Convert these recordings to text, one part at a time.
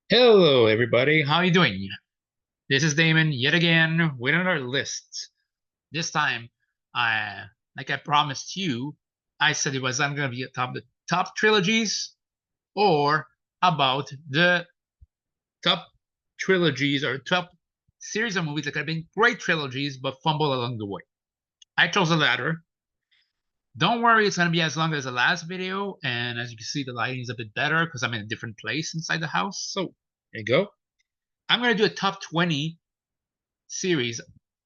Hello, everybody. How are you doing? This is Damon yet again with another list. This time, I like I promised you, I said it was I'm gonna be atop the top trilogies or about the top trilogies or top series of movies that have been great trilogies but fumble along the way. I chose the latter. Don't worry, it's gonna be as long as the last video, and as you can see, the lighting is a bit better because I'm in a different place inside the house. So there you go. I'm gonna do a top 20 series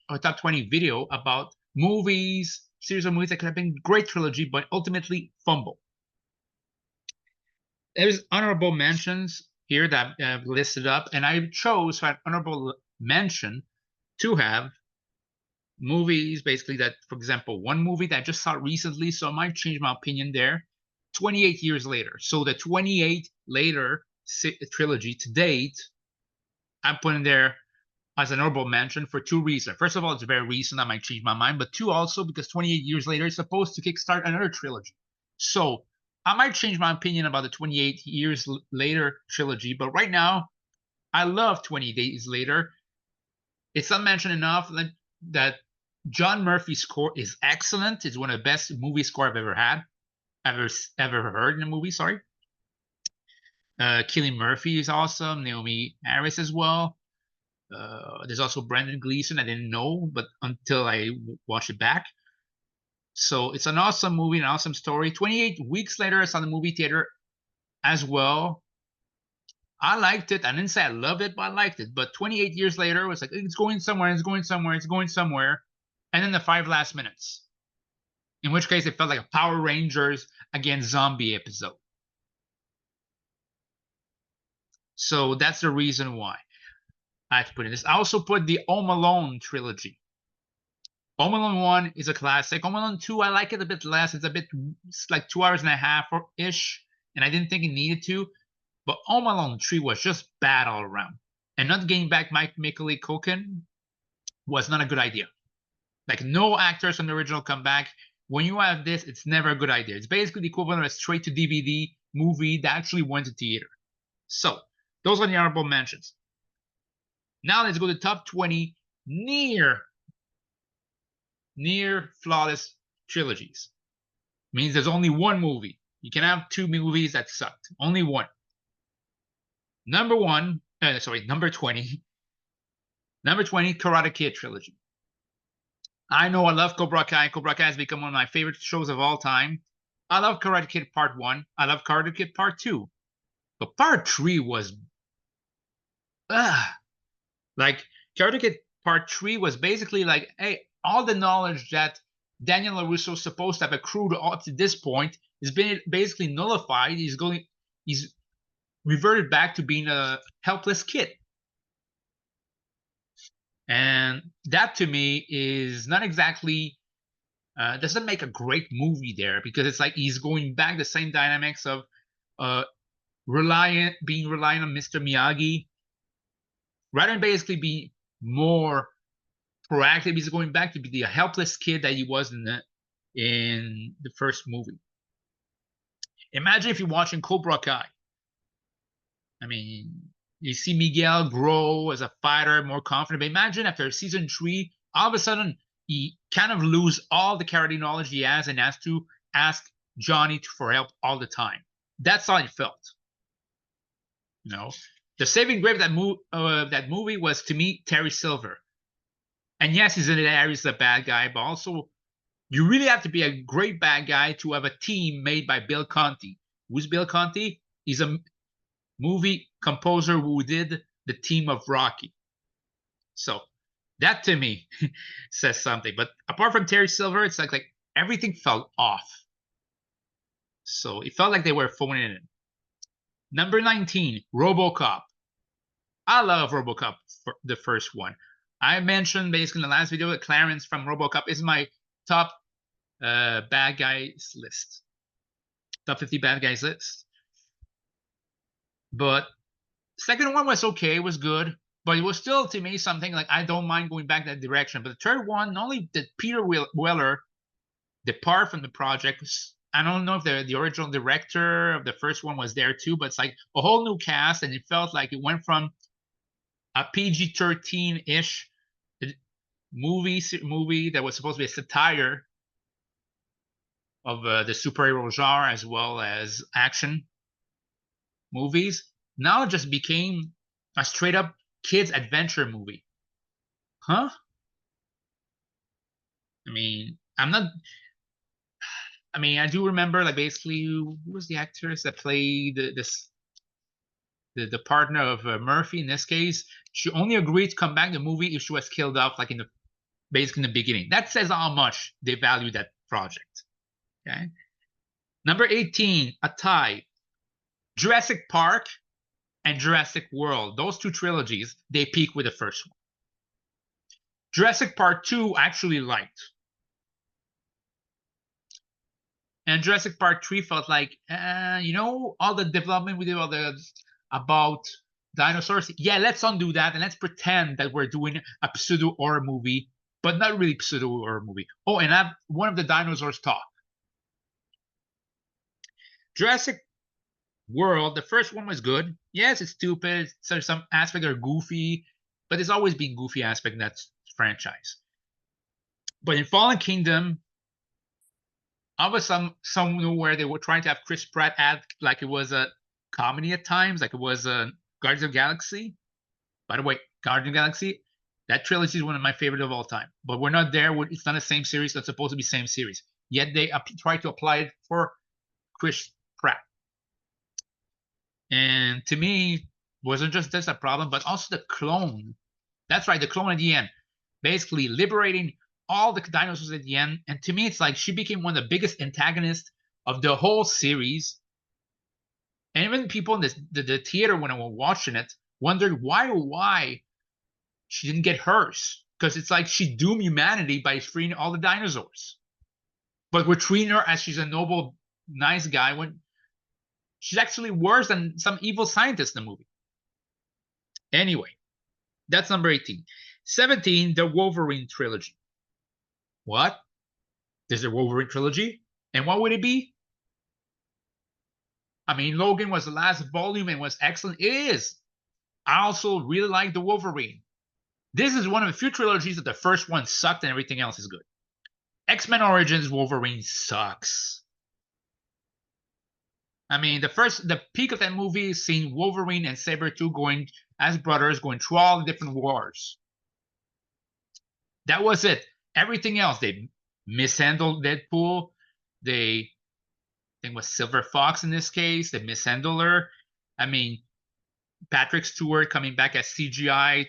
or top 20 video about movies, series of movies that could have been great trilogy, but ultimately fumble. There's honorable mentions here that I've listed up, and I chose for an honorable mention to have movies basically that, for example, one movie that I just saw recently, so I might change my opinion there. 28 years later. So the 28 later trilogy to date, I'm putting there as an honorable mention for two reasons. First of all, it's very recent. I might change my mind. But two, also because 28 years later, it's supposed to kickstart another trilogy. So I might change my opinion about the 28 years later trilogy. But right now, I love 20 Days Later. It's not mentioned enough that John Murphy's score is excellent. It's one of the best movie score I've ever had, ever heard in a movie. Sorry. Cillian Murphy is awesome. Naomi Harris as well. There's also Brendan Gleeson. I didn't know, but until I watched it back. So it's an awesome movie, an awesome story. 28 weeks later, I saw the movie theater as well. I liked it. I didn't say I loved it, but I liked it. But 28 years later, it was like, it's going somewhere, it's going somewhere, it's going somewhere. And then the five last minutes, in which case it felt like a Power Rangers against zombie episode. So that's the reason why I have to put in this. I also put the Home Alone trilogy. Home Alone 1 is a classic. Home Alone 2, I like it a bit less. It's like 2 hours and a half ish, and I didn't think it needed to. But Home Alone 3 was just bad all around. And not getting back Mike Macaulay Culkin was not a good idea. Like, no actors from the original come back. When you have this, it's never a good idea. It's basically the equivalent of a straight to DVD movie that actually went to theater. So, those are the honorable mentions. Now let's go to top 20 near flawless trilogies. Means there's only one movie. You can have two movies that sucked. Only one. Number 20. Number 20, Karate Kid trilogy. I know I love Cobra Kai. Cobra Kai has become one of my favorite shows of all time. I love Karate Kid Part 1. I love Karate Kid Part 2. But Part 3 was like Karate Kid Part 3 was basically like, hey, all the knowledge that Daniel LaRusso is supposed to have accrued up to this point is been basically nullified. He's reverted back to being a helpless kid. And that to me is not exactly doesn't make a great movie there because it's like he's going back the same dynamics of uh being reliant on Mr. Miyagi rather than basically be more proactive. He's going back to be the helpless kid that he was in the first movie. Imagine if you're watching Cobra Kai. I mean, you see Miguel grow as a fighter, more confident. But imagine after season 3, all of a sudden he kind of lose all the karate knowledge he has and has to ask Johnny for help all the time. That's how it felt. You know, the saving grace of that movie was to me Terry Silver. And yes, he's in the area as a bad guy, but also you really have to be a great bad guy to have a team made by Bill Conti. Who's Bill Conti? He's a movie composer who did the theme of Rocky. So that to me says something. But apart from Terry Silver, it's like everything felt off. So it felt like they were phoning it in. Number 19, RoboCop. I love RoboCop, for the first one. I mentioned basically in the last video that Clarence from RoboCop is my top bad guys list. Top 50 bad guys list. But second one was okay, it was good, but it was still to me something like I don't mind going back that direction. But the third one, not only did Peter Weller depart from the project, I don't know if the original director of the first one was there too, but it's like a whole new cast, and it felt like it went from a PG-13-ish movie that was supposed to be a satire of the superhero genre as well as action movies. Now it just became a straight up kids adventure movie. Huh? I mean, I'm not. I mean, I do remember like basically who was the actress that played the partner of Murphy in this case. She only agreed to come back in the movie if she was killed off like in the basically in the beginning. That says how much they value that project. Okay. Number 18, a tie. Jurassic Park and Jurassic World. Those two trilogies, they peak with the first one. Jurassic Park 2 I actually liked. And Jurassic Park 3 felt like, all the development we did about dinosaurs. Yeah, let's undo that and let's pretend that we're doing a pseudo horror movie, but not really pseudo horror movie. Oh, and have one of the dinosaurs talk. Jurassic World, the first one was good. Yes, it's stupid. So some aspects are goofy, but there's always been goofy aspect in that franchise. But in Fallen Kingdom, I was somewhere they were trying to have Chris Pratt act like it was a comedy at times, like it was a Guardians of the Galaxy. By the way, Guardians of the Galaxy, that trilogy is one of my favorite of all time. But we're not there. It's not the same series. That's supposed to be same series. Yet they try to apply it for Chris Pratt. And to me, wasn't just this a problem, but also the clone. That's right, the clone at the end, basically liberating all the dinosaurs at the end. And to me, it's like she became one of the biggest antagonists of the whole series. And even people in the theater when I was watching it wondered why she didn't get hers. Because it's like she doomed humanity by freeing all the dinosaurs. But we're treating her as she's a noble, nice guy when she's actually worse than some evil scientist in the movie. Anyway, that's number 18. 17, the Wolverine trilogy. What? There's a Wolverine trilogy? And what would it be? I mean, Logan was the last volume and was excellent. It is. I also really like the Wolverine. This is one of the few trilogies that the first one sucked and everything else is good. X-Men Origins Wolverine sucks. I mean, the peak of that movie is seeing Wolverine and Sabretooth going as brothers, going through all the different wars. That was it. Everything else, they mishandled Deadpool. I think it was Silver Fox in this case. They mishandled her. I mean, Patrick Stewart coming back as CGI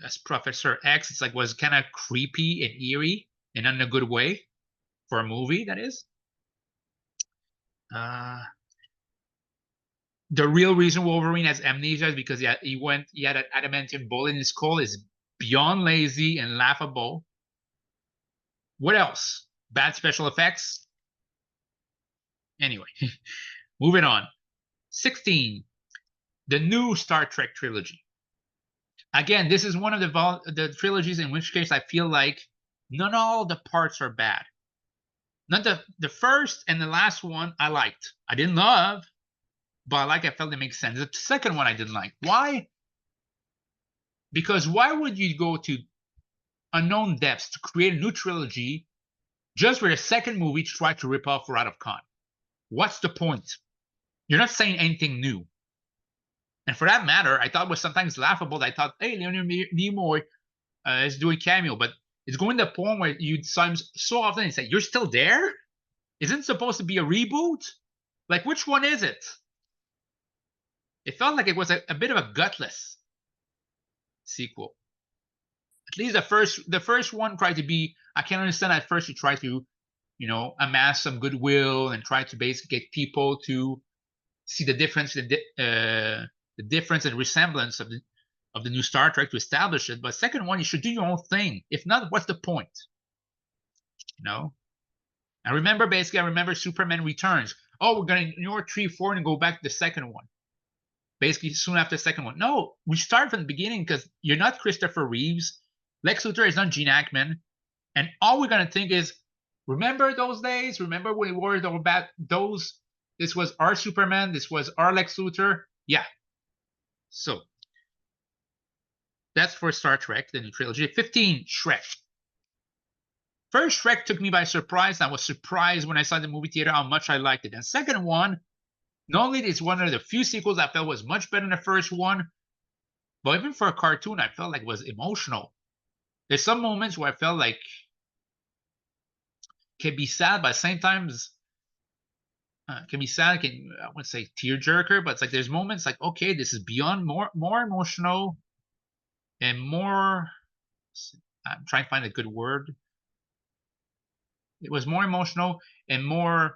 as Professor X. It's like was kind of creepy and eerie, and not in a good way for a movie. That is. The real reason Wolverine has amnesia is because he had an adamantium bullet in his skull is beyond lazy and laughable. What else? Bad special effects. Anyway, moving on. 16, the new Star Trek trilogy. Again, this is one of the trilogies in which case I feel like not all the parts are bad. Not the first and the last one I liked. I didn't love, but I felt it makes sense. The second one I didn't like. Why? Because why would you go to unknown depths to create a new trilogy just for a second movie to try to rip off Wrath of Khan? What's the point? You're not saying anything new. And for that matter, I thought it was sometimes laughable. I thought, hey, Leonard Nimoy is doing cameo, but it's going to the point where you'd so often say, you're still there? Isn't it supposed to be a reboot? Like, which one is it? It felt like it was a bit of a gutless sequel. At least the first one tried to be. I can understand at first you try to, amass some goodwill and try to basically get people to see the difference, the difference and resemblance of the new Star Trek to establish it. But second one, you should do your own thing. If not, what's the point? I remember Superman Returns. Oh, we're gonna ignore 3, 4 and go back to the second one. Basically, soon after the second one. No, we start from the beginning because you're not Christopher Reeves. Lex Luthor is not Gene Hackman. And all we're going to think is, Remember those days? Remember when we were those? This was our Superman. This was our Lex Luthor. Yeah. So that's for Star Trek, the new trilogy. 15, Shrek. First, Shrek took me by surprise. I was surprised when I saw the movie theater how much I liked it. And second one, not only is one of the few sequels I felt was much better than the first one, but even for a cartoon, I felt like it was emotional. There's some moments where I felt like can be sad, but at the same time, can be sad. I wouldn't say tearjerker, but it's like there's moments like okay, this is beyond more emotional and more. I'm trying to find a good word. It was more emotional and more.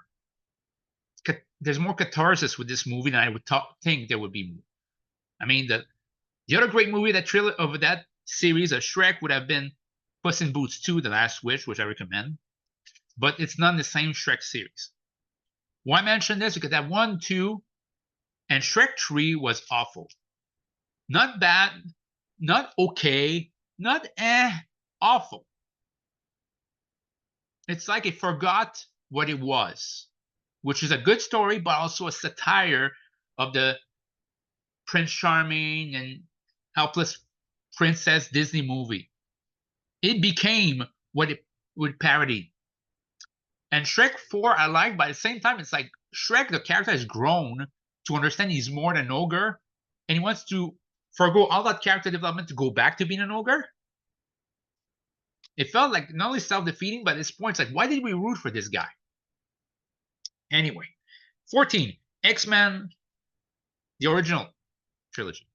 There's more catharsis with this movie than I would think there would be. I mean, the other great movie of that series of Shrek would have been Puss in Boots 2: The Last Wish, which I recommend, but it's not in the same Shrek series. Why mention this? Because that 1, 2, and Shrek 3 was awful. Not bad, not okay, not awful. It's like it forgot what it was, which is a good story, but also a satire of the Prince Charming and helpless princess Disney movie. It became what it would parody. And Shrek 4 I like, but at the same time, it's like Shrek, the character has grown to understand he's more than an ogre, and he wants to forgo all that character development to go back to being an ogre. It felt like not only self-defeating, but at this point, it's like, why did we root for this guy? Anyway, 14, X-Men, the original trilogy.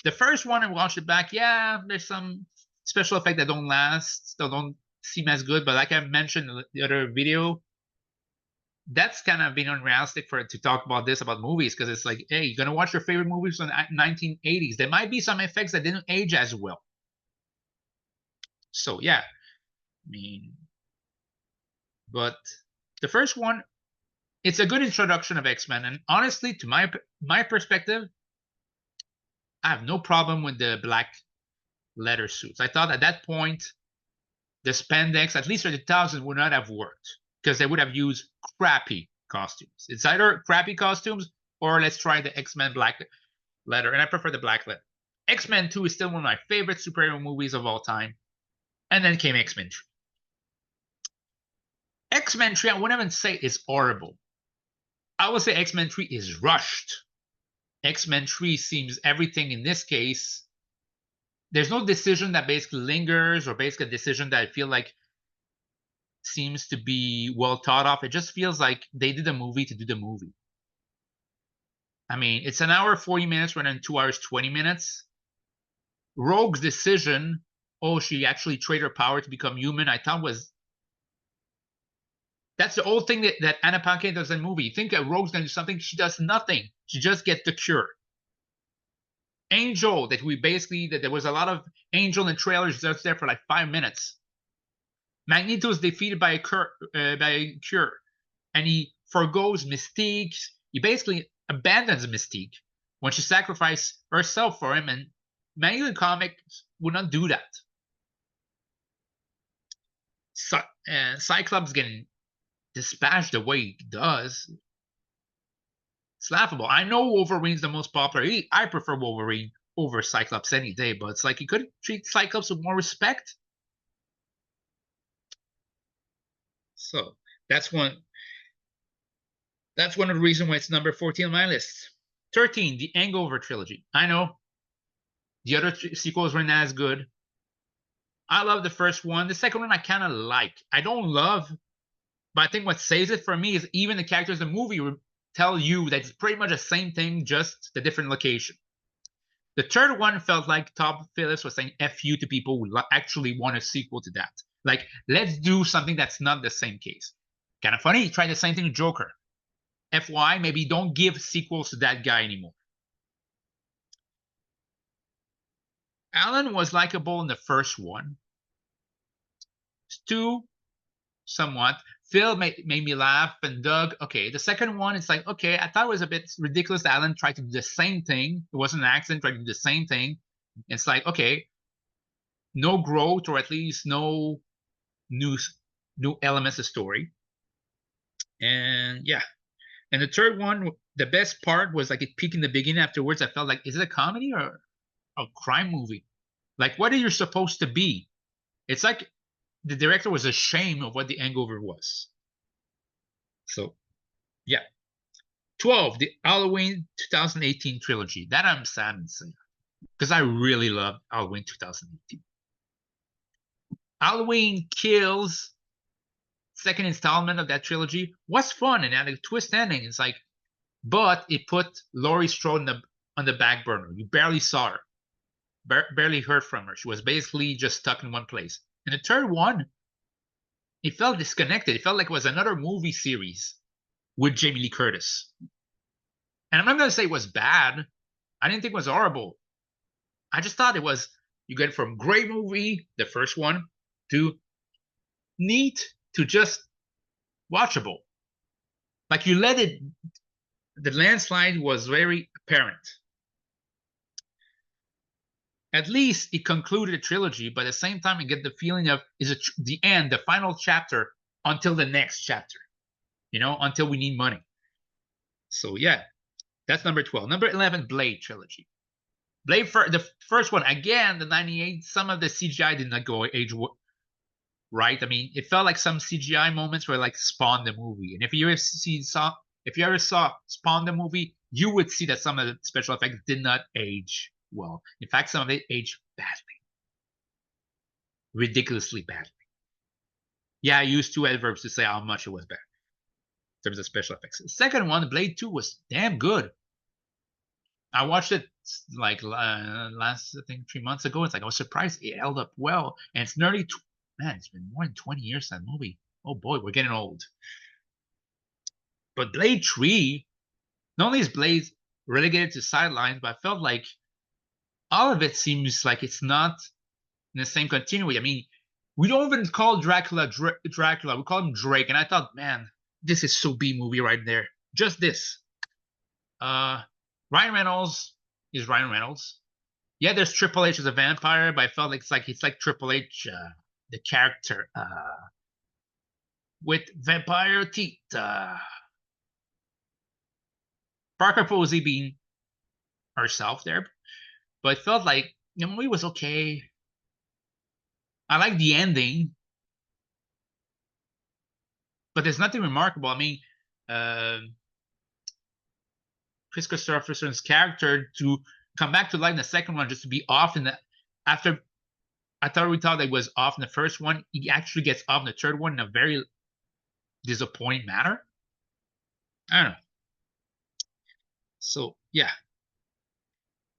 The first one, I watched it back. Yeah, there's some special effects that don't last, that don't seem as good. But like I mentioned in the other video, that's kind of been unrealistic for to talk about this about movies because it's like, hey, you're gonna watch your favorite movies from the 1980s. There might be some effects that didn't age as well. So yeah, I mean, but the first one, it's a good introduction of X-Men, and honestly, to my perspective, I have no problem with the black leather suits. I thought at that point the spandex, at least for the 2000s, would not have worked because they would have used crappy costumes. It's either crappy costumes or let's try the X-Men black leather, and I prefer the black leather. X-Men 2 is still one of my favorite superhero movies of all time. And then came X-Men 3. X-Men 3, I wouldn't even say it's horrible. I would say X-Men 3 is rushed. X-Men 3 seems everything in this case. There's no decision that basically lingers or basically a decision that I feel like seems to be well thought of. It just feels like they did a movie to do the movie. I mean, it's an hour 40 minutes rather than 2 hours 20 minutes. Rogue's decision, oh, she actually traded her power to become human, I thought was that's the old thing that Anna Paquin does in the movie. You think that Rogue's gonna do something, she does nothing. She just gets the cure. Angel, that there was a lot of Angel in trailers just there for like 5 minutes. Magneto is defeated by a cure, and he forgoes Mystique. He basically abandons Mystique when she sacrificed herself for him, and many of the comics would not do that. Cyclops getting dispatched the way he does. It's laughable. I know Wolverine's the most popular. I prefer Wolverine over Cyclops any day, but it's like you could treat Cyclops with more respect. So that's one. That's one of the reasons why it's number 14 on my list. 13, the Hangover trilogy. I know the other sequels were not as good. I love the first one. The second one I kind of like. I don't love, but I think what saves it for me is even the characters in the movie will tell you that it's pretty much the same thing, just the different location. The third one felt like Todd Phillips was saying F you to people who actually want a sequel to that. Like, let's do something that's not the same case. Kind of funny, he tried the same thing with Joker. FY, maybe don't give sequels to that guy anymore. Alan was likable in the first one. Stu, somewhat. Phil made me laugh, and Doug, okay. The second one, it's like, okay, I thought it was a bit ridiculous that Alan tried to do the same thing. It wasn't an accident, tried to do the same thing. It's like, okay, no growth, or at least no news. new elements of story. And yeah. And the third one, the best part was like it peaked in the beginning. Afterwards, I felt like, is it a comedy or a crime movie? Like, what are you supposed to be? It's like the director was ashamed of what the hangover was. So yeah. 12, the Halloween 2018 trilogy. That I'm sad to say. Because I really love Halloween 2018. Halloween Kills, second installment of that trilogy, was fun and had a twist ending. It's like, but it put Laurie Strode on the back burner. You barely saw her, barely heard from her. She was basically just stuck in one place. And the third one, it felt disconnected. It felt like it was another movie series with Jamie Lee Curtis. And I'm not going to say it was bad. I didn't think it was horrible. I just thought it was, you get from great movie, the first one, to neat to just watchable. Like you let it, the landslide was very apparent. At least it concluded a trilogy, but at the same time, you get the feeling of is it the end, the final chapter until the next chapter, until we need money. So yeah, that's number 12. Number 11, Blade trilogy. Blade, the first one, again, the 98, some of the CGI did not go age right. I mean, it felt like some CGI moments were like Spawn the movie. And if you ever saw Spawn the movie, you would see that some of the special effects did not age well. In fact, some of it aged badly, ridiculously badly. Yeah, I used two adverbs to say how much it was bad in terms of special effects. The second one, Blade 2, was damn good. I watched it like last, I think, 3 months ago. It's like I was surprised it held up well. And it's nearly, man, it's been more than 20 years that movie. Oh boy, we're getting old. But Blade 3, not only is Blade relegated to sidelines, but I felt like all of it seems like it's not in the same continuity. I mean, we don't even call Dracula Dracula. We call him Drake. And I thought, man, this is so B movie right there. Just this. Ryan Reynolds is Ryan Reynolds. Yeah, there's Triple H as a vampire, but I felt like it's like Triple H, the character, with vampire teeth. Parker Posey being herself there, but it felt like the movie was okay. I like the ending, but there's nothing remarkable. I mean, uh, Chris Christopherson's character to come back to life in the second one just to be off in the after. I thought we thought that was off in the first one. He actually gets off in the third one in a very disappointing manner. I don't know. So yeah.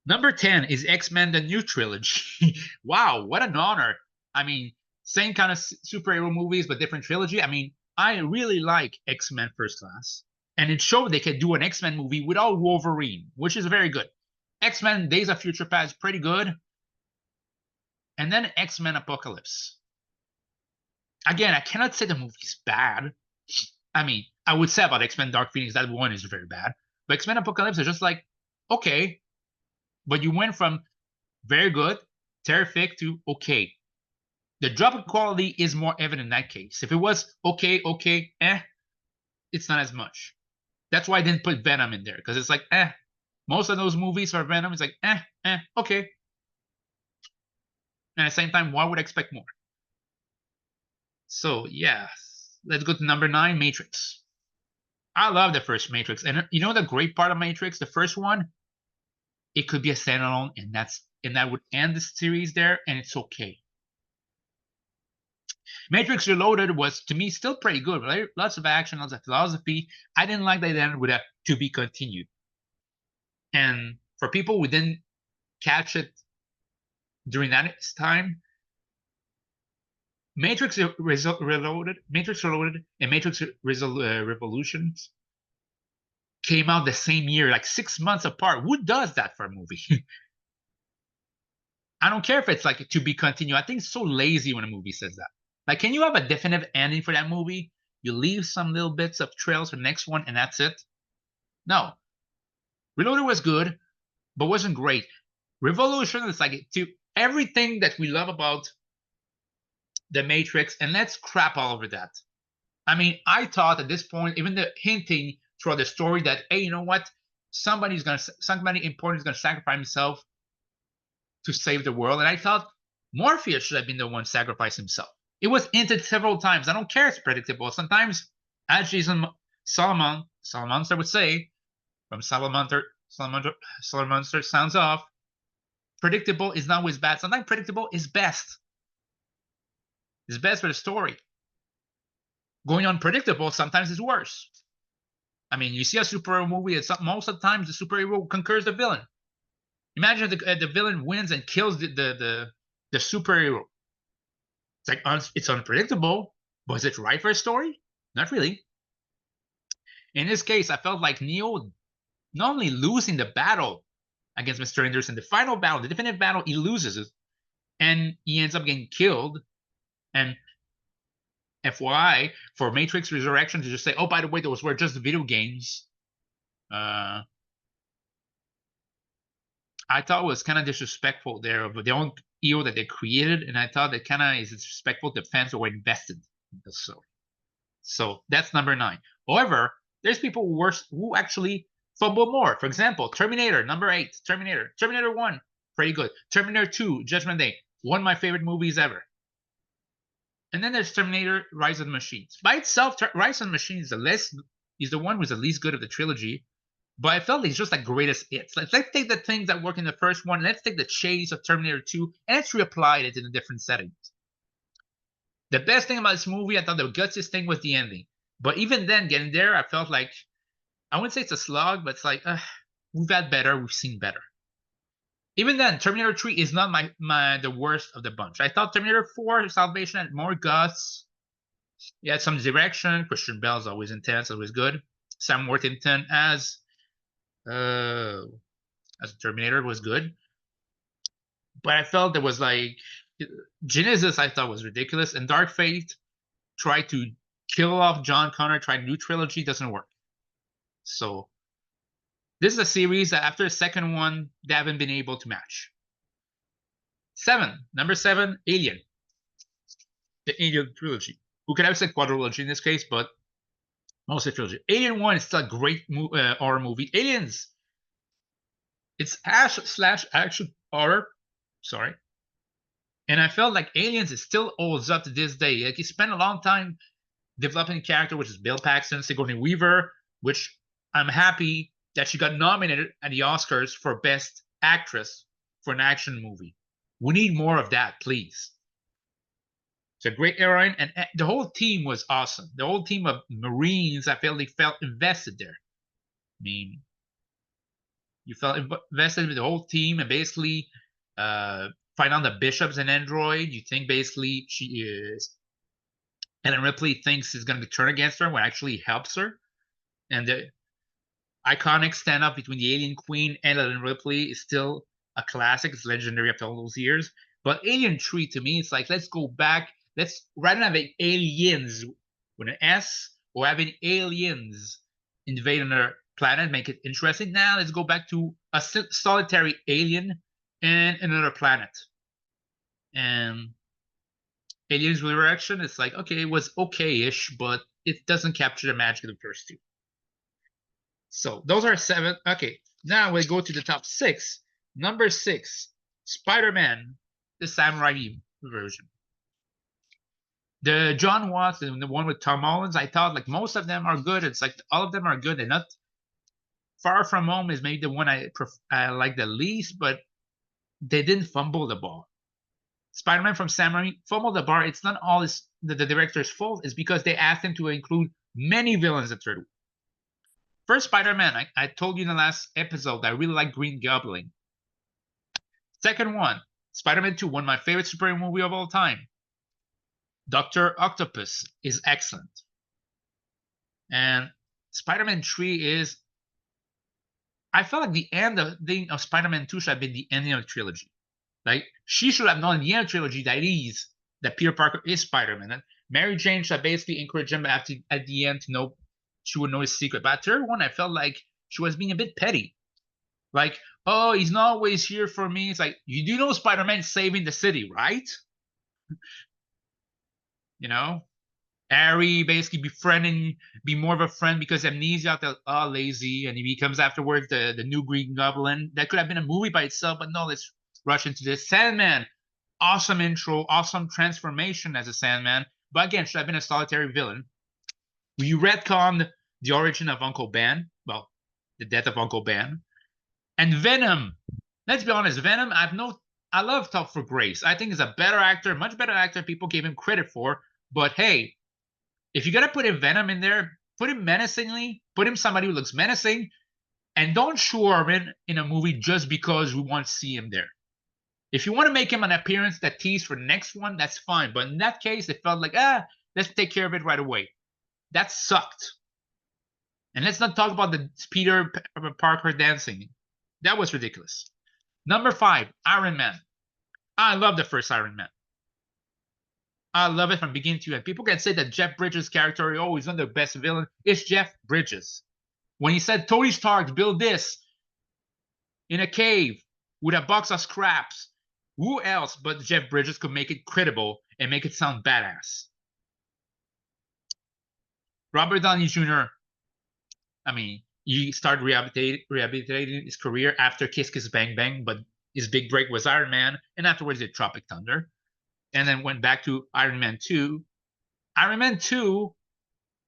Number 10 is X-Men the New Trilogy. Wow, what an honor. I mean, same kind of superhero movies, but different trilogy. I mean, I really like X-Men First Class. And it showed they could do an X-Men movie without Wolverine, which is very good. X-Men Days of Future Past, pretty good. And then X-Men Apocalypse. Again, I cannot say the movie's bad. I mean, I would say about X-Men Dark Phoenix, that one is very bad. But X-Men Apocalypse is just like, okay. But you went from very good, terrific to okay. The drop in quality is more evident in that case. If it was okay, it's not as much. That's why I didn't put Venom in there, because it's like, most of those movies for Venom is like, okay. And at the same time, why would I expect more? So yeah, let's go to number 9, Matrix. I love the first Matrix, and you know the great part of Matrix, the first one, it could be a standalone, and that would end the series there, and it's okay. Matrix Reloaded was, to me, still pretty good. Right? Lots of action, lots of philosophy. I didn't like that it ended with a to be continued. And for people who didn't catch it during that time, Matrix Reloaded, and Matrix Revolutions came out the same year, like 6 months apart. Who does that for a movie? I don't care if it's like to be continued. I think it's so lazy when a movie says that. Like, can you have a definitive ending for that movie? You leave some little bits of trails for the next one, and that's it? No. Reloaded was good, but wasn't great. Revolution is like to everything that we love about the Matrix, and let's crap all over that. I mean, I thought at this point, even the hinting throughout the story that, hey, you know what? Somebody important is gonna sacrifice himself to save the world. And I thought Morpheus should have been the one sacrifice himself. It was hinted several times. I don't care, it's predictable. Sometimes, as Jason Salamonster would say, from Salamonster sounds off, predictable is not always bad. Sometimes predictable is best. It's best for the story. Going unpredictable sometimes is worse. I mean, you see a superhero movie, most of the times the superhero conquers the villain. Imagine the villain wins and kills the superhero. It's like it's unpredictable, but is it right for a story? Not really. In this case, I felt like Neo not only losing the battle against Mr. Anderson, the final battle, the definitive battle, he loses it, and he ends up getting killed. And FYI, for Matrix Resurrection to just say, oh, by the way, those were just video games, I thought was kind of disrespectful there of their own EO that they created, and I thought that kind of is disrespectful to fans who were invested in the story. So that's number 9. However, there's people who actually fumble more. For example, Terminator, number 8. Terminator 1, pretty good. Terminator 2, Judgment Day, one of my favorite movies ever. And then there's Terminator, Rise of the Machines. By itself, Rise of the Machines is the one who's the least good of the trilogy. But I felt it's just like greatest hits. Let's take the things that work in the first one, let's take the chase of Terminator 2, and let's reapply it in a different settings. The best thing about this movie, I thought the gutsiest thing was the ending. But even then, getting there, I felt like, I wouldn't say it's a slog, but it's like, we've had better, we've seen better. Even then, Terminator 3 is not the worst of the bunch. I thought Terminator 4, Salvation, had more guts. He had some direction. Christian Bale's always intense, always good. Sam Worthington as Terminator was good. But I felt there was like Genesis I thought was ridiculous, and Dark Fate tried to kill off John Connor, tried a new trilogy, doesn't work. So this is a series that after the second one, they haven't been able to match. Number 7, Alien. The Alien trilogy. Who could have said quadrilogy in this case, but mostly trilogy. Alien 1 is still a great horror movie. Aliens. It's action horror. Sorry. And I felt like Aliens it still holds up to this day. Like he spent a long time developing a character, which is Bill Paxton, Sigourney Weaver, which I'm happy that she got nominated at the Oscars for Best Actress for an action movie. We need more of that, please. It's a great heroine, and the whole team was awesome. The whole team of Marines, I felt invested there. I mean, you felt invested with the whole team, and basically find out the Bishop's an android. You think basically she is, Ellen Ripley thinks is going to turn against her when actually helps her. And the iconic stand-up between the Alien Queen and Ellen Ripley is still a classic. It's legendary after all those years. But Alien 3, to me, it's like, let's go back. Let's, rather than having aliens with an S or having aliens invade another planet, make it interesting. Now let's go back to a solitary alien and another planet. And Aliens Resurrection, it's like, okay, it was okay-ish, but it doesn't capture the magic of the first two. So those are 7. Okay, now we go to the top 6. Number 6, Spider-Man, the Sam Raimi version. The John Watts and the one with Tom Holland, I thought like most of them are good. It's like all of them are good. They're not. Far From Home is maybe the one I like the least, but they didn't fumble the ball. Spider-Man from Sam Raimi fumbled the bar. It's not all the director's fault. It's because they asked him to include many villains in the third one. First Spider-Man, I told you in the last episode that I really like Green Goblin. Second one, Spider-Man 2, one of my favorite superhero movie of all time. Dr. Octopus is excellent. And Spider-Man 3 is, I felt like the end of Spider-Man 2 should have been the ending of the trilogy. Like, she should have known in the end of the trilogy that Peter Parker is Spider-Man. And Mary Jane should have basically encouraged him at the end to know, she would know his secret. But third one, I felt like she was being a bit petty. Like, oh, he's not always here for me. It's like, you do know Spider-Man saving the city, right? You know, Harry basically befriending, be more of a friend because amnesia, lazy, and he becomes afterwards the new Green Goblin. That could have been a movie by itself, but no, let's rush into this. Sandman, awesome intro, awesome transformation as a Sandman, but again, should have been a solitary villain. We retconned the origin of Uncle Ben, well, the death of Uncle Ben, and Venom. Let's be honest, Venom. I love Topher Grace. I think he's a better actor, much better actor. People gave him credit for, but hey, if you're gonna put a Venom in there, put him menacingly, put him somebody who looks menacing, and don't show him in a movie just because we want to see him there. If you want to make him an appearance that tease for the next one, that's fine. But in that case, it felt like, let's take care of it right away. That sucked. And let's not talk about the Peter Parker dancing. That was ridiculous. Number 5, Iron Man. I love the first Iron Man. I love it from beginning to end. People can say that Jeff Bridges' character, oh, he's not the best villain. It's Jeff Bridges. When he said Tony Stark build this in a cave with a box of scraps, who else but Jeff Bridges could make it credible and make it sound badass? Robert Downey Jr., I mean, he started rehabilitating his career after Kiss Kiss Bang Bang, but his big break was Iron Man, and afterwards did Tropic Thunder, and then went back to Iron Man 2. Iron Man 2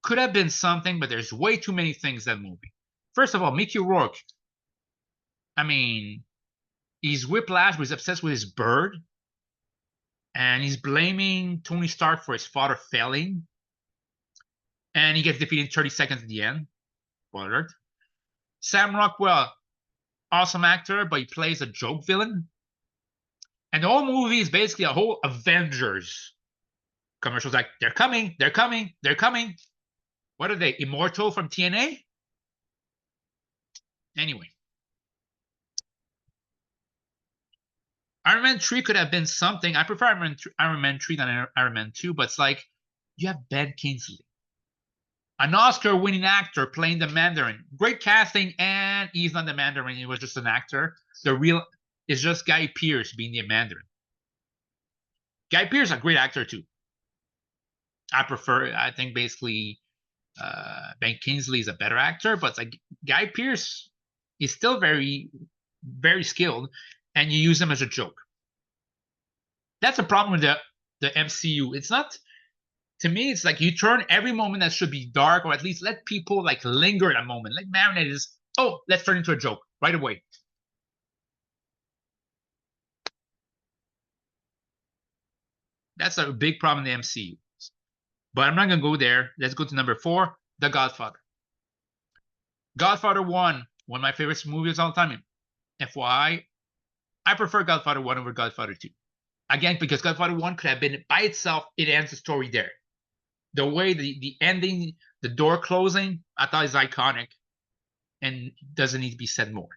could have been something, but there's way too many things in that movie. First of all, Mickey Rourke. I mean, he's Whiplash, but he's obsessed with his bird, and he's blaming Tony Stark for his father failing, and he gets defeated in 30 seconds at the end. Spoiler alert. Sam Rockwell, awesome actor, but he plays a joke villain. And the whole movie is basically a whole Avengers commercials like, they're coming, they're coming, they're coming. What are they, Immortal from TNA? Anyway. Iron Man 3 could have been something. I prefer Iron Man 3 than Iron Man 2, but it's like, you have Ben Kingsley, an Oscar-winning actor playing the Mandarin. Great casting, and he's not the Mandarin. He was just an actor. The real is just Guy Pearce being the Mandarin. Guy Pearce, a great actor too. I think basically Ben Kingsley is a better actor, but it's like Guy Pearce is still very, very skilled, and you use him as a joke. That's a problem with the MCU. It's not, to me, it's like you turn every moment that should be dark, or at least let people like linger in a moment, like marinate is, oh, let's turn into a joke right away. That's a big problem in the MCU. But I'm not gonna go there. Let's go to number 4, The Godfather. Godfather 1, one of my favorite movies of all time. FYI, I prefer Godfather 1 over Godfather 2. Again, because Godfather 1 could have been by itself, it ends the story there. The way the ending, the door closing, I thought is iconic and doesn't need to be said more.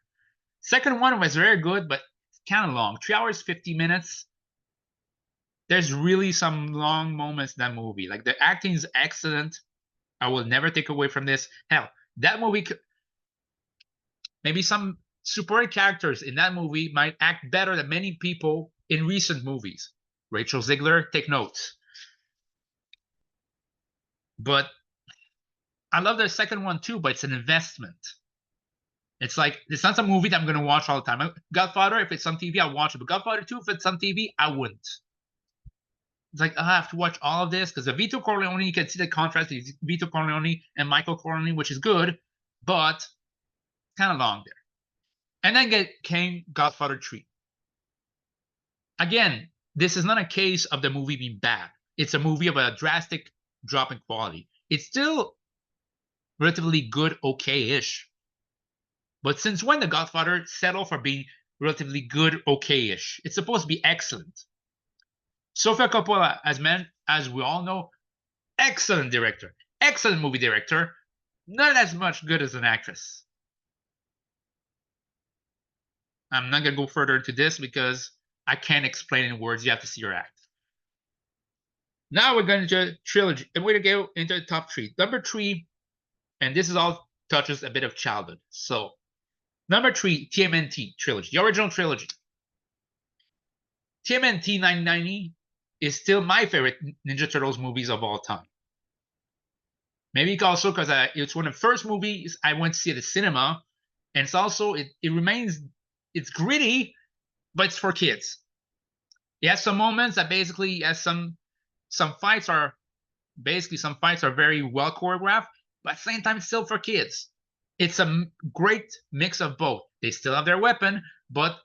Second one was very good, but kind of long. 3 hours, 50 minutes. There's really some long moments in that movie. Like, the acting is excellent. I will never take away from this. Hell, that movie, maybe some supporting characters in that movie might act better than many people in recent movies. Rachel Zegler, take notes. But I love the second one too, but it's an investment. It's like, it's not a movie that I'm going to watch all the time. Godfather, if it's on TV, I'll watch it. But Godfather 2, if it's on TV, I wouldn't. It's like, I have to watch all of this because the Vito Corleone, you can see the contrast between Vito Corleone and Michael Corleone, which is good, but kind of long there. And then came Godfather 3. Again, this is not a case of the movie being bad. It's a movie of a drastic drop in quality. It's still relatively good, okay-ish. But since when The Godfather settled for being relatively good, okay-ish? It's supposed to be excellent. Sofia Coppola, as we all know, excellent director, excellent movie director, not as much good as an actress. I'm not going to go further into this because I can't explain in words. You have to see her act. Now we're going to trilogy, and we're going to go into the top 3. Number 3, and this is all touches a bit of childhood. So, number 3, TMNT trilogy, the original trilogy. TMNT 990 is still my favorite Ninja Turtles movies of all time. Maybe also because it's one of the first movies I went to see at the cinema, and it's also it remains it's gritty, but it's for kids. It has some moments that basically has some fights are some fights are very well choreographed, but at the same time it's still for kids. It's a great mix of both. They still have their weapon, but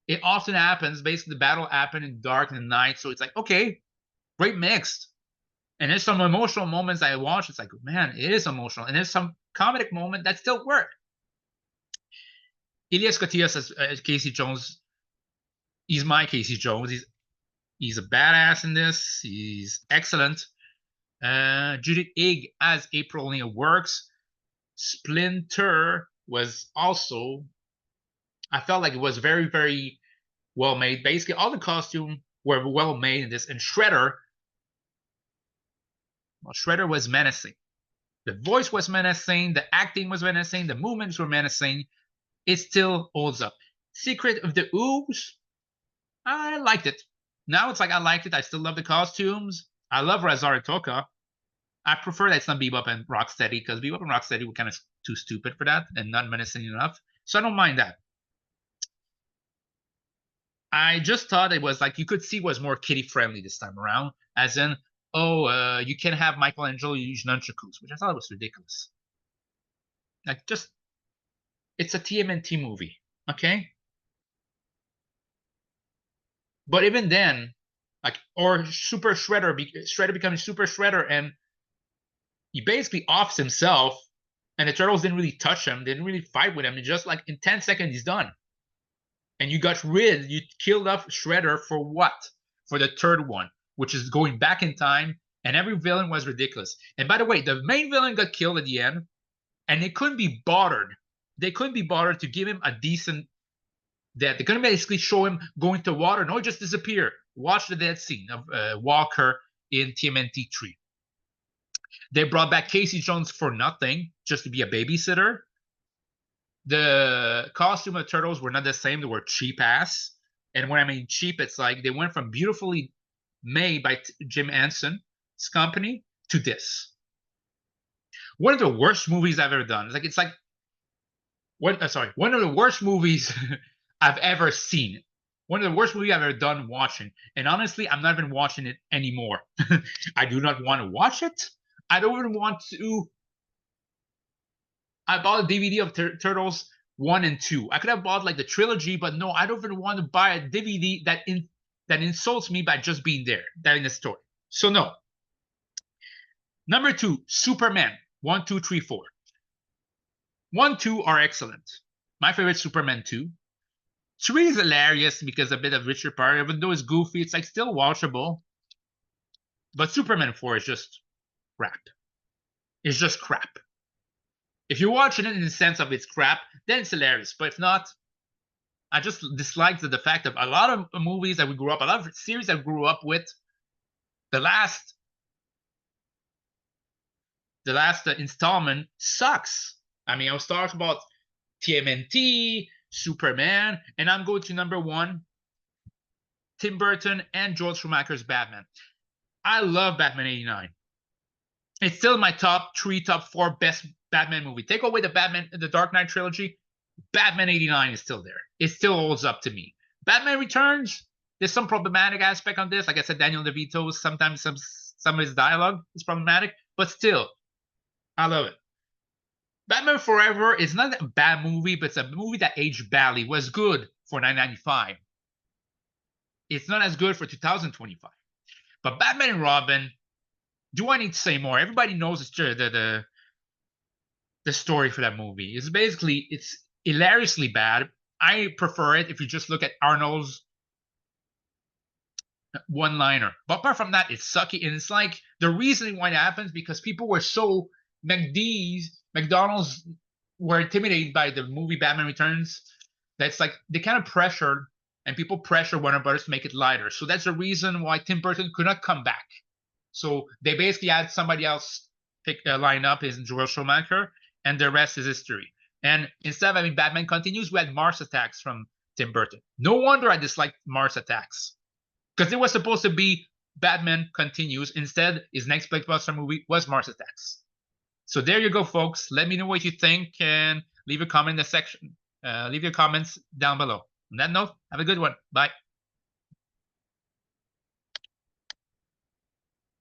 it often happens. Basically, the battle happened in dark and night, so it's like okay, great mix. And there's some emotional moments I watch. It's like, man, it is emotional. And there's some comedic moment that still work. Elias Koteas as Casey Jones. He's my Casey Jones. He's a badass in this. He's excellent. Judith Ig as April O'Neil works. Splinter was also. I felt like it was very, very well made. Basically, all the costumes were well made in this. And Shredder. Well, Shredder was menacing. The voice was menacing, the acting was menacing, the movements were menacing. It still holds up. Secret of the Ooze, I liked it. Now it's like I liked it. I still love the costumes. I love Razar Toka. I prefer that it's not Bebop and Rocksteady because Bebop and Rocksteady were kind of too stupid for that and not menacing enough. So I don't mind that. I just thought it was like you could see it was more kiddie friendly this time around, as in you can have Michelangelo use nunchakus, which I thought was ridiculous. Like, just it's a TMNT movie, okay? But even then, like, or Super Shredder, Shredder becoming Super Shredder, and he basically offs himself, and the turtles didn't really touch him, didn't really fight with him. And just like in 10 seconds, he's done. And you killed off Shredder for what? For the third one, which is going back in time. And every villain was ridiculous. And by the way, the main villain got killed at the end, and they couldn't be bothered. They couldn't be bothered to give him a decent death. They couldn't basically show him going to water. No, he just disappeared. Watch the death scene of Walker in TMNT 3. They brought back Casey Jones for nothing, just to be a babysitter. The costume of the turtles were not the same. They were cheap ass. And when I mean cheap, it's like they went from beautifully made by Jim Henson's company to this. One of the worst movies I've ever done. One of the worst movies I've ever seen. One of the worst movies I've ever done watching. And honestly, I'm not even watching it anymore. I do not want to watch it. I don't even want to. I bought a DVD of Turtles 1 and 2. I could have bought like the trilogy, but no, I don't even want to buy a DVD that insults me by just being there, that in the story. So no. Number 2, Superman 1, 2, 3, 4. 1, 2 are excellent. My favorite Superman 2. 3 is hilarious because a bit of Richard Pryor, even though it's goofy, it's like still watchable. But Superman 4 is just crap. It's just crap. If you're watching it in the sense of it's crap, then it's hilarious. But if not, I just dislike the fact of a lot of movies that we grew up, a lot of series that we grew up with. The last installment sucks. I mean, I was talking about TMNT, Superman, and I'm going to number 1, Tim Burton and Joel Schumacher's Batman. I love Batman 89. It's still my top 3, top 4 best Batman movie. Take away the Dark Knight trilogy, Batman 89 is still there. It still holds up to me. Batman Returns, there's some problematic aspect on this. Like I said, Daniel DeVito, sometimes some of his dialogue is problematic, but still, I love it. Batman Forever is not a bad movie, but it's a movie that aged badly. It was good for 1995. It's not as good for 2025. But Batman and Robin, do I need to say more? Everybody knows the story for that movie. It's hilariously bad. I prefer it if you just look at Arnold's one-liner. But apart from that, it's sucky. And it's like the reason why it happens because people were so McDonald's were intimidated by the movie Batman Returns. That's like they kind of pressured and people pressure Warner Brothers to make it lighter. So that's the reason why Tim Burton could not come back. So they basically had somebody else line up, is Joel Schumacher, and the rest is history. And instead of having Batman Continues, we had Mars Attacks from Tim Burton. No wonder I disliked Mars Attacks. Because it was supposed to be Batman continues. Instead, his next blockbuster movie was Mars Attacks. So there you go, folks. Let me know what you think and leave a comment in the section. Leave your comments down below. On that note, have a good one. Bye.